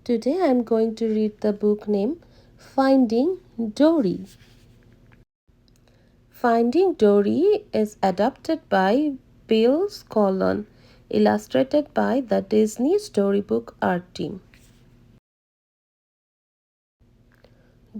Today I am going to read the book named Finding Dory. Finding Dory is adapted by Bill Scollon, illustrated by the Disney Storybook Art Team.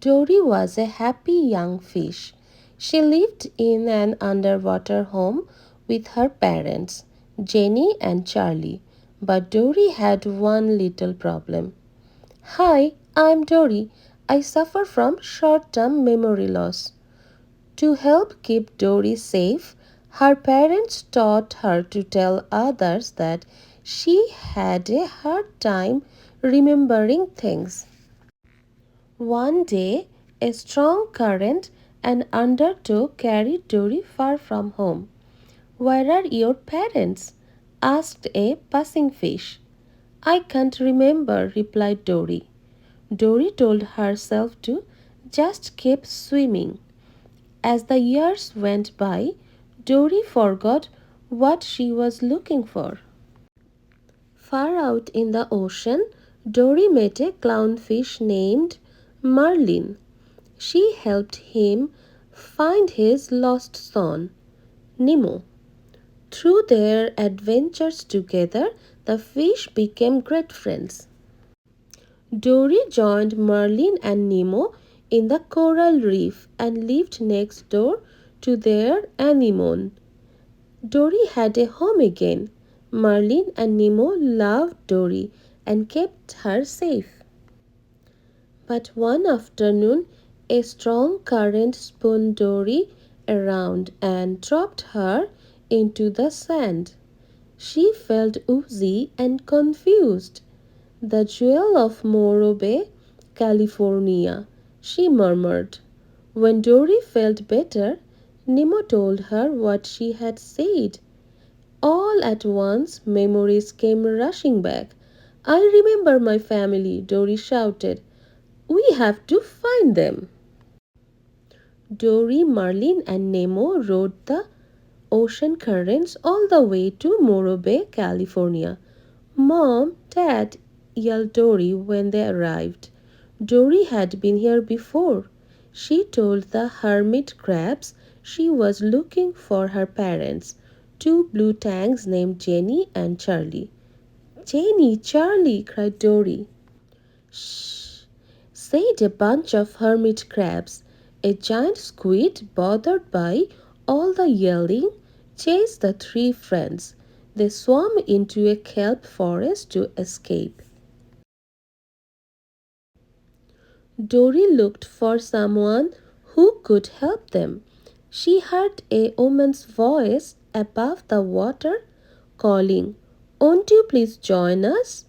Dory was a happy young fish. She lived in an underwater home with her parents, Jenny and Charlie. But Dory had one little problem. Hi, I'm Dory. I suffer from short term memory loss. To help keep Dory safe, her parents taught her to tell others that she had a hard time remembering things. One day, a strong current and undertow carried Dory far from home. Where are your parents? Asked a passing fish. I can't remember, replied Dory. Dory told herself to just keep swimming. As the years went by, Dory forgot what she was looking for. Far out in the ocean, Dory met a clownfish named Marlin. She helped him find his lost son, Nemo. Through their adventures together, the fish became great friends. Dory joined Marlin and Nemo in the coral reef and lived next door to their anemone. Dory had a home again. Marlin and Nemo loved Dory and kept her safe. But one afternoon, a strong current spun Dory around and dropped her into the sand. She felt woozy and confused. The jewel of Morro Bay, California, she murmured. When Dory felt better, Nemo told her what she had said. All at once, memories came rushing back. I remember my family, Dory shouted. We have to find them. Dory, Marlin, and Nemo rode the ocean currents all the way to Morro Bay, California. Mom, Dad, yelled Dory when they arrived. Dory had been here before. She told the hermit crabs she was looking for her parents, two blue tangs named Jenny and Charlie. Jenny, Charlie, cried Dory. Shh, said a bunch of hermit crabs. A giant squid, bothered by all the yelling, chased the three friends. They swam into a kelp forest to escape. Dory looked for someone who could help them. She heard a woman's voice above the water calling, Won't you please join us?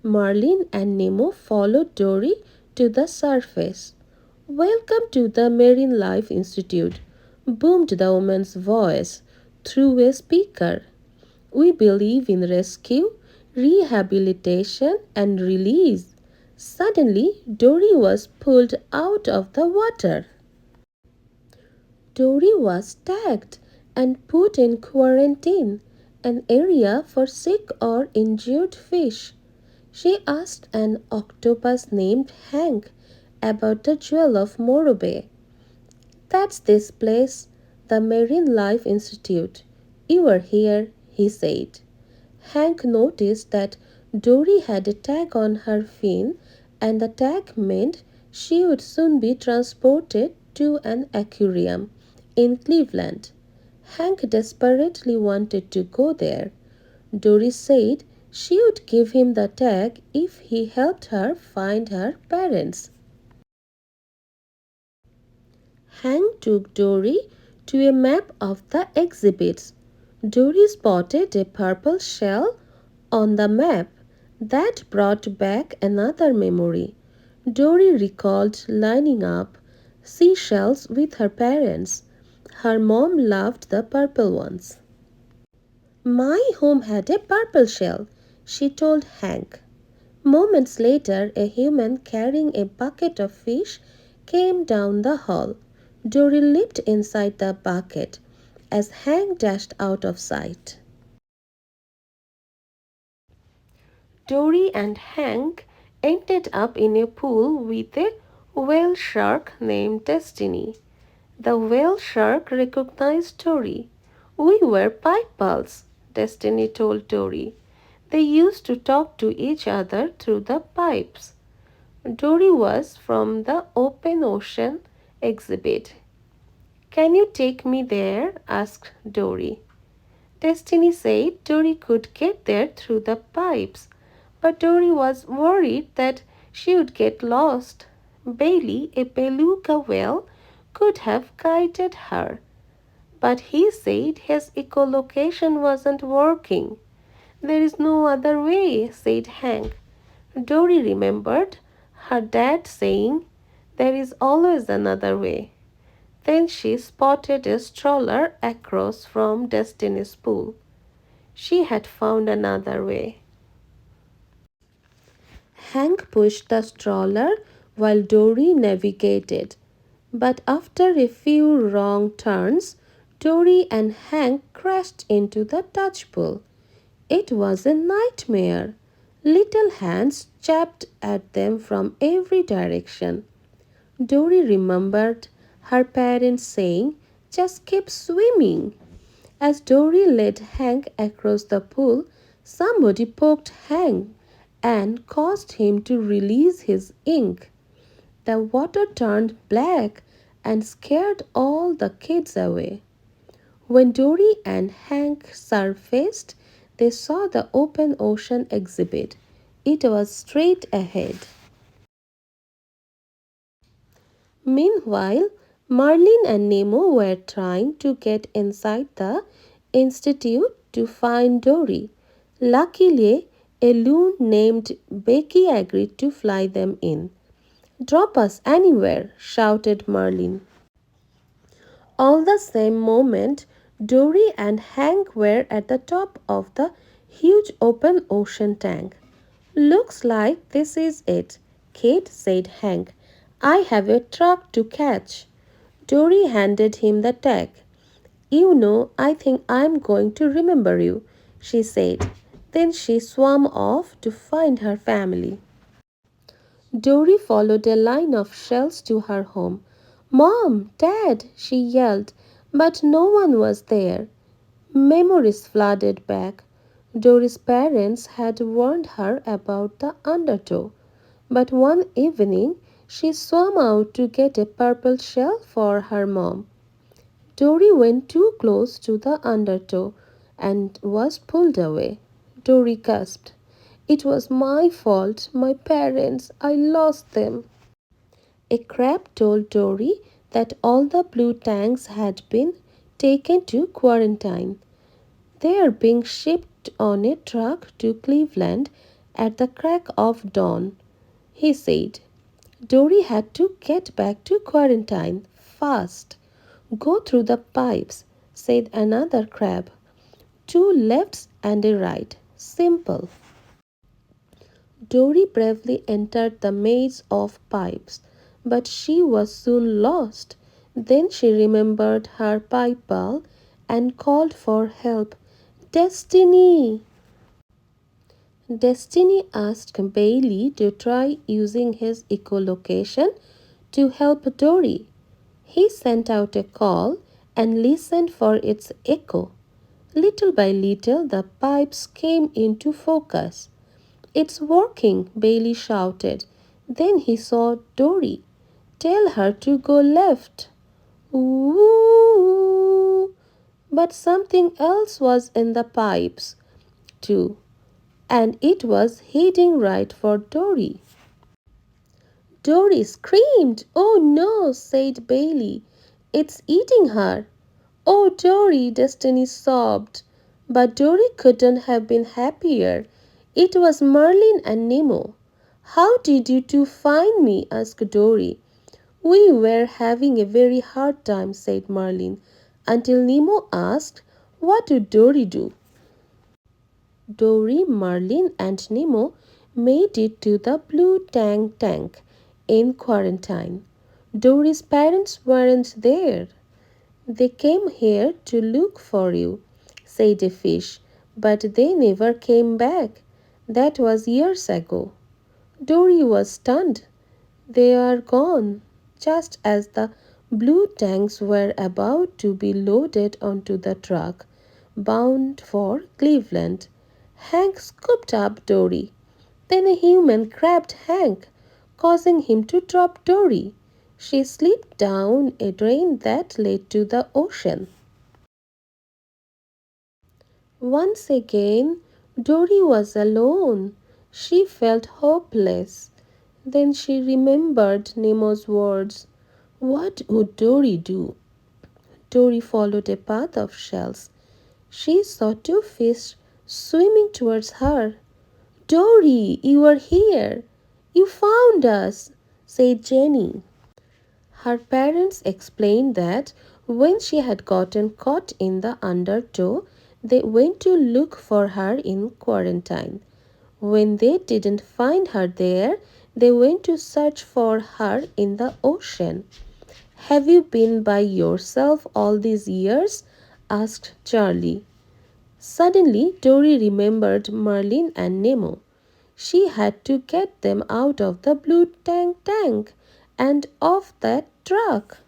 Marlin and Nemo followed Dory to the surface. Welcome to the Marine Life Institute, boomed the woman's voice through a speaker. We believe in rescue, rehabilitation, and release. Suddenly, Dory was pulled out of the water. Dory was tagged and put in quarantine, an area for sick or injured fish. She asked an octopus named Hank about the jewel of Morro Bay. That's this place, the Marine Life Institute. You were here, he said. Hank noticed that Dory had a tag on her fin, and the tag meant she would soon be transported to an aquarium in Cleveland. Hank desperately wanted to go there. Dory said she would give him the tag if he helped her find her parents. Hank took Dory to a map of the exhibits. Dory spotted a purple shell on the map. That brought back another memory. Dory recalled lining up seashells with her parents. Her mom loved the purple ones. My home had a purple shell, she told Hank. Moments later, a human carrying a bucket of fish came down the hall. Dory leaped inside the bucket as Hank dashed out of sight. Dory and Hank ended up in a pool with a whale shark named Destiny. The whale shark recognized Dory. We were pipe pals, Destiny told Dory. They used to talk to each other through the pipes. Dory was from the open ocean exhibit. Can you take me there? Asked Dory. Destiny said Dory could get there through the pipes, but Dory was worried that she would get lost. Bailey, a beluga whale, could have guided her, but he said his echolocation wasn't working. There is no other way, said Hank. Dory remembered her dad saying, there is always another way. Then she spotted a stroller across from Destiny's pool. She had found another way. Hank pushed the stroller while Dory navigated. But after a few wrong turns, Dory and Hank crashed into the Dutch pool. It was a nightmare. Little hands jabbed at them from every direction. Dory remembered her parents saying, just keep swimming. As Dory led Hank across the pool, somebody poked Hank and caused him to release his ink. The water turned black and scared all the kids away. When Dory and Hank surfaced, they saw the open ocean exhibit. It was straight ahead. Meanwhile, Marlin and Nemo were trying to get inside the institute to find Dory. Luckily, a loon named Becky agreed to fly them in. Drop us anywhere, shouted Marlin. All the same moment, Dory and Hank were at the top of the huge open ocean tank. Looks like this is it, Kate, said Hank. I have a truck to catch. Dory handed him the tag. You know, I think I'm going to remember you, she said. Then she swam off to find her family. Dory followed a line of shells to her home. Mom, Dad, she yelled, but no one was there. Memories flooded back. Dory's parents had warned her about the undertow, but one evening she swam out to get a purple shell for her mom. Dory went too close to the undertow and was pulled away. Dory gasped. It was my fault, my parents, I lost them. A crab told Dory that all the blue tanks had been taken to quarantine. They are being shipped on a truck to Cleveland at the crack of dawn, he said. Dory had to get back to quarantine fast. Go through the pipes, said another crab. Two lefts and a right. Simple. Dory bravely entered the maze of pipes, but she was soon lost. Then she remembered her pipe ball and called for help. Destiny! Destiny asked Bailey to try using his echolocation to help Dory. He sent out a call and listened for its echo. Little by little, the pipes came into focus. It's working, Bailey shouted. Then he saw Dory. Tell her to go left. Ooh! But something else was in the pipes, too, and it was heading right for Dory. Dory screamed. Oh no, said Bailey. It's eating her. Oh, Dory, Destiny sobbed. But Dory couldn't have been happier. It was Merlin and Nemo. How did you two find me? Asked Dory. We were having a very hard time, said Merlin, until Nemo asked, what would Dory do? Dory, Merlin, and Nemo made it to the blue tank in quarantine. Dory's parents weren't there. They came here to look for you, said a fish, but they never came back. That was years ago. Dory was stunned. They are gone, just as the blue tanks were about to be loaded onto the truck bound for Cleveland. Hank scooped up Dory. Then a human grabbed Hank, causing him to drop Dory. She slipped down a drain that led to the ocean. Once again, Dory was alone. She felt hopeless. Then she remembered Nemo's words. What would Dory do? Dory followed a path of shells. She saw two fish swimming towards her. Dory, you are here. You found us, said Jenny. Her parents explained that when she had gotten caught in the undertow, they went to look for her in quarantine. When they didn't find her there, they went to search for her in the ocean. Have you been by yourself all these years? Asked Charlie. Suddenly, Dory remembered Merlin and Nemo. She had to get them out of the blue tank and off that truck.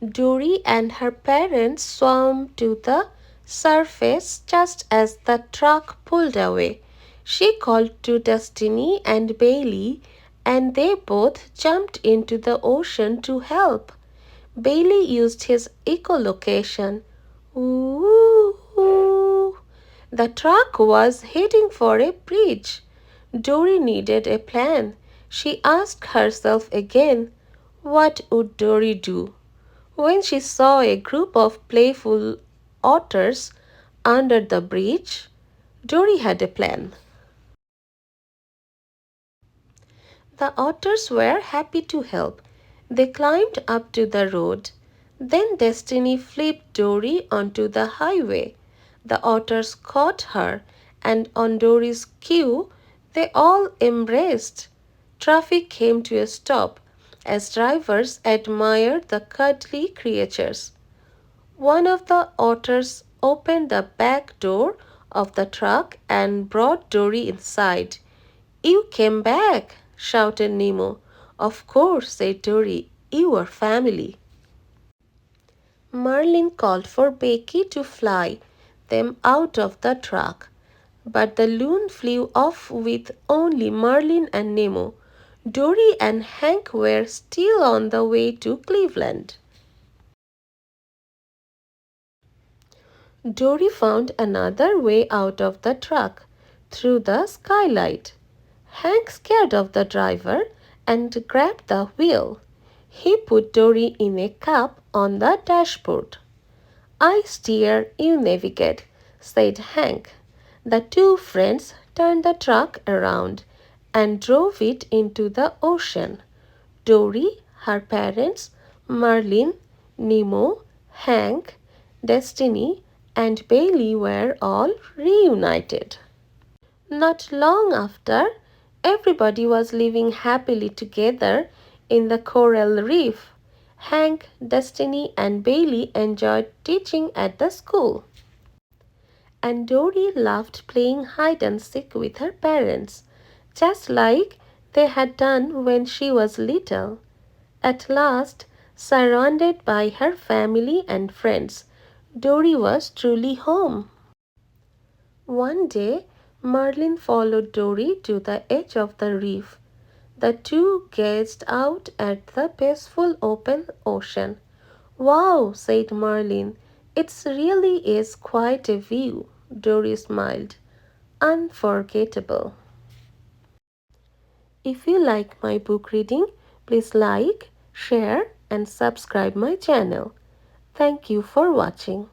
Dory and her parents swam to the surface just as the truck pulled away. She called to Destiny and Bailey, and they both jumped into the ocean to help. Bailey used his echolocation. Ooh, the truck was heading for a bridge. Dory needed a plan. She asked herself again, what would Dory do? When she saw a group of playful otters under the bridge, Dory had a plan. The otters were happy to help. They climbed up to the road. Then Destiny flipped Dory onto the highway. The otters caught her, and on Dory's cue, they all embraced. Traffic came to a stop as drivers admired the cuddly creatures. One of the otters opened the back door of the truck and brought Dory inside. You came back, shouted Nemo. Of course, said Dory. You are family. Merlin called for Becky to fly them out of the truck, but the loon flew off with only Merlin and Nemo. Dory and Hank were still on the way to Cleveland. Dory found another way out of the truck, through the skylight. Hank scared of the driver and grabbed the wheel. He put Dory in a cup on the dashboard. I steer, you navigate, said Hank. The two friends turned the truck around and drove it into the ocean. Dory, her parents, Merlin, Nemo, Hank, Destiny, and Bailey were all reunited. Not long after, everybody was living happily together in the coral reef. Hank, Destiny, and Bailey enjoyed teaching at the school. And Dory loved playing hide and seek with her parents, just like they had done when she was little. At last, surrounded by her family and friends, Dory was truly home. One day, Merlin followed Dory to the edge of the reef. The two gazed out at the peaceful open ocean. Wow, said Merlin. It really is quite a view. Dory smiled. Unforgettable. If you like my book reading, please like, share, and subscribe my channel. Thank you for watching.